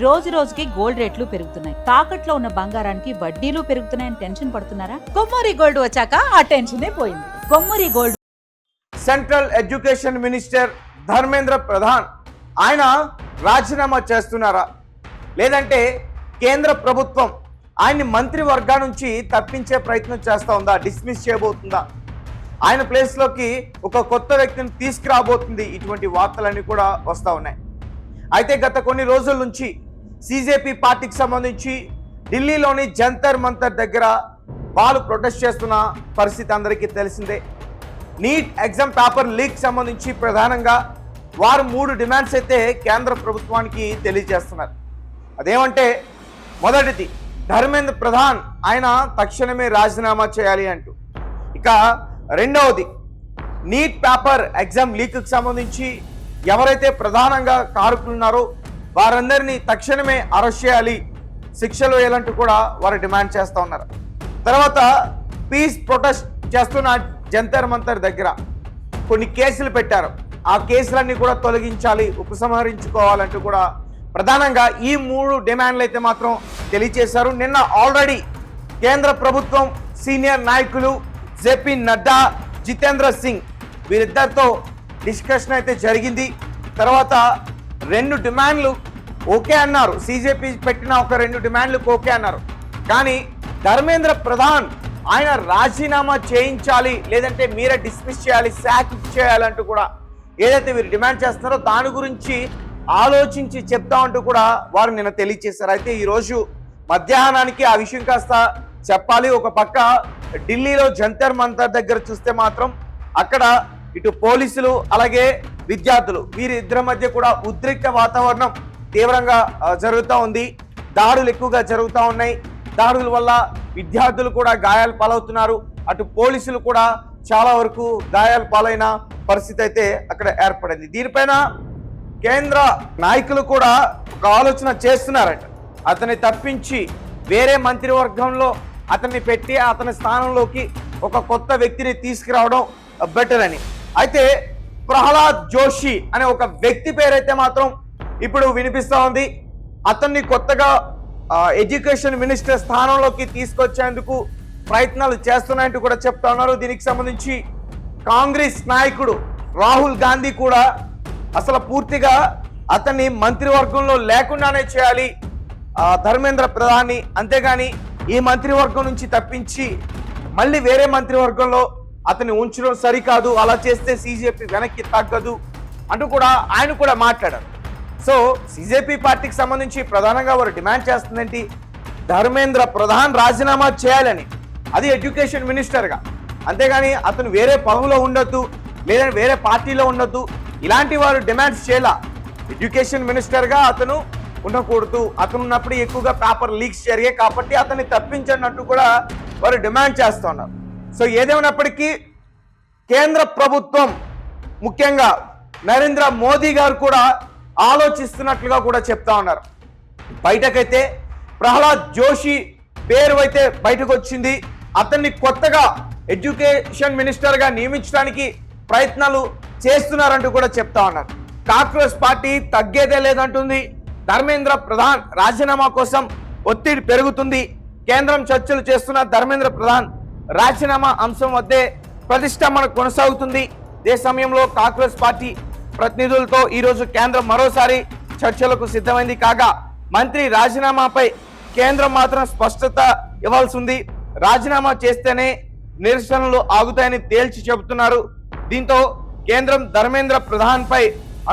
రోజు రోజుకి గోల్డ్ రేట్లు పెరుగుతున్నాయి. తాకట్లో ఉన్న బంగారానికి వడ్డీలు పెరుగుతున్నాయని టెన్షన్ పడుతున్నారా? కొమ్మూరి గోల్డ్ వచ్చాక ఆ టెన్షనే పోయింది. Kommuri gold. Central education minister Dharmendra Pradhan ఆయన రాజీనామా చేస్తున్నారా, లేదంటే కేంద్ర ప్రభుత్వం ఆయన్ని మంత్రివర్గా నుంచి తప్పించే ప్రయత్నం చేస్తూ ఉందా, డిస్మిస్ చేయబోతుందా, ఆయన ప్లేస్లోకి ఒక కొత్త వ్యక్తిని తీసుకురాబోతుంది? ఇటువంటి వార్తలన్నీ కూడా వస్తూ ఉన్నాయి. అయితే గత కొన్ని రోజుల నుంచి సిజేపీ పార్టీకి సంబంధించి ఢిల్లీలోని జంతర్ మంతర్ దగ్గర వాళ్ళు ప్రొటెస్ట్ చేస్తున్న పరిస్థితి అందరికీ తెలిసిందే. నీట్ ఎగ్జామ్ పేపర్ లీక్ సంబంధించి ప్రధానంగా వారు 3 డిమాండ్స్ అయితే కేంద్ర ప్రభుత్వానికి తెలియజేస్తున్నారు. అదేమంటే, మొదటిది ధర్మేంద్ర ప్రధాన్ ఆయన తక్షణమే రాజీనామా చేయాలి అంటూ, ఇక రెండవది నీట్ పేపర్ ఎగ్జామ్ లీక్కి సంబంధించి ఎవరైతే ప్రధానంగా కారకులున్నారో వారందరినీ తక్షణమే అరెస్ట్ చేయాలి, శిక్షలు వేయాలంటూ కూడా వారు డిమాండ్ చేస్తూ ఉన్నారు. తర్వాత పీస్ ప్రొటెస్ట్ చేస్తున్న జంతర్ మంతర్ దగ్గర కొన్ని కేసులు పెట్టారు, ఆ కేసులన్నీ కూడా తొలగించాలి, ఉపసంహరించుకోవాలంటూ కూడా ప్రధానంగా ఈ 3 డిమాండ్లు అయితే మాత్రం తెలియజేశారు. నిన్న ఆల్రెడీ కేంద్ర ప్రభుత్వం సీనియర్ నాయకులు జేపీ నడ్డా, జితేంద్ర సింగ్ వీరిద్దరితో డిస్కషన్ అయితే జరిగింది. తర్వాత 2 డిమాండ్లు ఓకే అన్నారు, సిజేపీ పెట్టిన ఒక 2 డిమాండ్లకు ఓకే అన్నారు. కానీ ధర్మేంద్ర ప్రధాన్ ఆయన రాజీనామా చేయించాలి, లేదంటే మీరే డిస్మిస్ చేయాలి, శాక్ చేయాలంటూ కూడా ఏదైతే వీరు డిమాండ్ చేస్తున్నారో దాని గురించి ఆలోచించి చెప్తామంటూ కూడా వారు నిన్న తెలియజేశారు. అయితే ఈరోజు మధ్యాహ్నానికి ఆ విషయం కాస్త చెప్పాలి. ఒక పక్క ఢిల్లీలో జంతర్ మంతర్ దగ్గర చూస్తే మాత్రం అక్కడ ఇటు పోలీసులు అలాగే విద్యార్థులు వీరిద్దరి మధ్య కూడా ఉద్రిక్త వాతావరణం తీవ్రంగా జరుగుతూ ఉంది. దాడులు ఎక్కువగా జరుగుతూ ఉన్నాయి. దాడుల వల్ల విద్యార్థులు కూడా గాయాలు పాలవుతున్నారు. అటు పోలీసులు కూడా చాలా వరకు గాయాలు పాలైన పరిస్థితి అయితే అక్కడ ఏర్పడింది. దీనిపైన కేంద్ర నాయకులు కూడా ఒక ఆలోచన చేస్తున్నారట, అతన్ని తప్పించి వేరే మంత్రివర్గంలో అతన్ని పెట్టి అతని స్థానంలోకి ఒక కొత్త వ్యక్తిని తీసుకురావడం బెటర్ అని. అయితే ప్రహ్లాద్ జోషి అనే ఒక వ్యక్తి పేరైతే మాత్రం ఇప్పుడు వినిపిస్తూ ఉంది. అతన్ని కొత్తగా ఎడ్యుకేషన్ మినిస్టర్ స్థానంలోకి తీసుకొచ్చేందుకు ప్రయత్నాలు చేస్తున్నాయంటూ కూడా చెప్తా ఉన్నారు. దీనికి సంబంధించి కాంగ్రెస్ నాయకుడు రాహుల్ గాంధీ కూడా అసలు పూర్తిగా అతన్ని మంత్రివర్గంలో లేకుండానే చేయాలి ధర్మేంద్ర ప్రధాన్ని, అంతేగాని ఈ మంత్రివర్గం నుంచి తప్పించి మళ్ళీ వేరే మంత్రివర్గంలో అతన్ని ఉంచడం సరికాదు, అలా చేస్తే సిజేపీ వెనక్కి తగ్గదు అంటూ కూడా ఆయన కూడా మాట్లాడారు. సో సిజేపీ పార్టీకి సంబంధించి ప్రధానంగా వారు డిమాండ్ చేస్తుందేంటి, ధర్మేంద్ర ప్రధాన్ రాజీనామా చేయాలని, అది ఎడ్యుకేషన్ మినిస్టర్గా, అంతేగాని అతను వేరే పదవిలో ఉండొద్దు, లేదంటే వేరే పార్టీలో ఉండొద్దు, ఇలాంటి వారు డిమాండ్స్ చేయాల. ఎడ్యుకేషన్ మినిస్టర్గా అతను ఉండకూడదు, అతను ఉన్నప్పుడు ఎక్కువగా పేపర్ లీక్స్ జరిగాయి కాబట్టి అతన్ని తప్పించన్నట్టు కూడా వారు డిమాండ్ చేస్తున్నారు. సో ఏదేమైనప్పటికీ కేంద్ర ప్రభుత్వం ముఖ్యంగా నరేంద్ర మోదీ గారు కూడా ఆలోచిస్తున్నట్లుగా కూడా చెప్తా ఉన్నారు. బయటకైతే ప్రహ్లాద్ జోషి పేరు అయితే బయటకు వచ్చింది. అతన్ని కొత్తగా ఎడ్యుకేషన్ మినిస్టర్గా నియమించడానికి ప్రయత్నాలు చేస్తున్నారంటూ కూడా చెప్తా ఉన్నారు. కాంగ్రెస్ పార్టీ తగ్గేదే లేదంటుంది. ధర్మేంద్ర ప్రధాన్ రాజీనామా కోసం ఒత్తిడి పెరుగుతుంది. కేంద్రం చర్చలు చేస్తున్న ధర్మేంద్ర ప్రధాన్ రాజీనామా అంశం వద్దే ప్రతిష్టంభన కొనసాగుతుంది. ఇదే సమయంలో కాంగ్రెస్ పార్టీ ప్రతినిధులతో ఈరోజు కేంద్రం మరోసారి చర్చలకు సిద్ధమైంది. కాగా మంత్రి రాజీనామాపై కేంద్రం మాత్రం స్పష్టత ఇవ్వాల్సి ఉంది. రాజీనామా చేస్తేనే నిరసనలు ఆగుతాయని తేల్చి చెబుతున్నారు. దీంతో కేంద్రం ధర్మేంద్ర ప్రధాన్ పై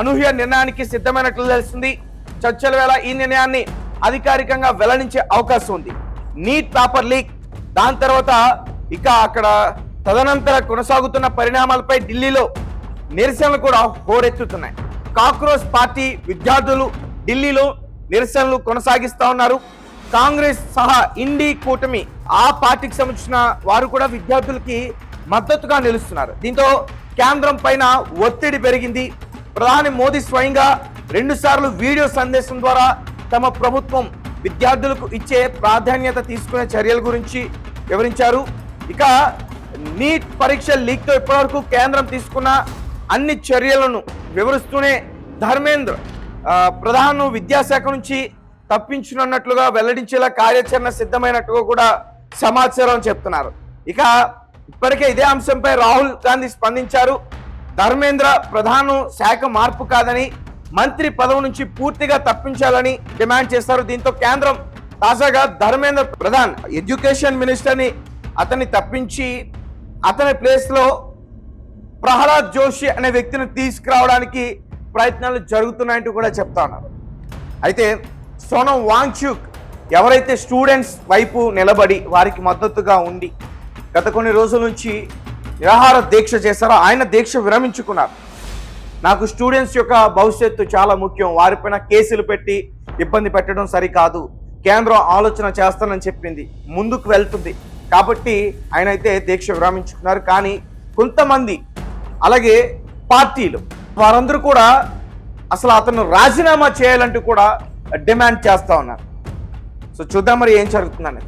అనూహ్య నిర్ణయానికి సిద్ధమైనట్లు తెలిసింది. చర్చల వేళ ఈ నిర్ణయాన్ని అధికారికంగా వెల్లడించే అవకాశం ఉంది. నీట్ పేపర్ లీక్, దాని తర్వాత ఇక అక్కడ తదనంతర కొనసాగుతున్న పరిణామాలపై ఢిల్లీలో నిరసనలు కూడా హోరెత్తుతున్నాయి. కాంగ్రెస్ పార్టీ విద్యార్థులు ఢిల్లీలో నిరసనలు కొనసాగిస్తా ఉన్నారు. కాంగ్రెస్ సహా ఇండి కూటమి ఆ పార్టీకి సంబంధించిన వారు కూడా విద్యార్థులకి మద్దతుగా నిలుస్తున్నారు. దీంతో కేంద్రం పైన ఒత్తిడి పెరిగింది. ప్రధాని మోదీ స్వయంగా 2 సార్లు వీడియో సందేశం ద్వారా తమ ప్రభుత్వం విద్యార్థులకు ఇచ్చే ప్రాధాన్యత తీసుకునే చర్యల గురించి వివరించారు. ఇక నీట్ పరీక్ష లీక్తో ఇప్పటివరకు కేంద్రం తీసుకున్న అన్ని చర్యలను వివరిస్తూనే ధర్మేంద్ర ప్రధాన్ విద్యాశాఖ నుంచి తప్పించనున్నట్లుగా వెల్లడించేలా కార్యాచరణ సిద్ధమైనట్టుగా కూడా సమాచారం చెప్తున్నారు. ఇక ఇప్పటికే ఇదే అంశంపై రాహుల్ గాంధీ స్పందించారు. ధర్మేంద్ర ప్రధాన్ శాఖ మార్పు కాదని మంత్రి పదవి నుంచి పూర్తిగా తప్పించాలని డిమాండ్ చేస్తారు. దీంతో కేంద్రం తాజాగా ధర్మేంద్ర ప్రధాన్ ఎడ్యుకేషన్ మినిస్టర్ని అతన్ని తప్పించి అతని ప్లేస్ లో ప్రహ్లాద్ జోషి అనే వ్యక్తిని తీసుకురావడానికి ప్రయత్నాలు జరుగుతున్నాయంటూ కూడా చెప్తా ఉన్నారు. అయితే సోనం వాంగ్చుక్ ఎవరైతే స్టూడెంట్స్ వైపు నిలబడి వారికి మద్దతుగా ఉండి గత కొన్ని రోజుల నుంచి నిరాహార దీక్ష చేశారో ఆయన దీక్ష విరమించుకున్నారు. నాకు స్టూడెంట్స్ యొక్క భవిష్యత్తు చాలా ముఖ్యం, వారిపైన కేసులు పెట్టి ఇబ్బంది పెట్టడం సరికాదు, కేంద్రం ఆలోచన చేస్తానని చెప్పింది, ముందుకు వెళ్తుంది కాబట్టి ఆయన అయితే దీక్ష విరమించుకున్నారు. కానీ కొంతమంది అలాగే పార్టీలు వారందరూ కూడా అసలు అతను రాజీనామా చేయాలంటూ కూడా డిమాండ్ చేస్తా ఉన్నారు. సో చూద్దాం మరి ఏం జరుగుతుందని.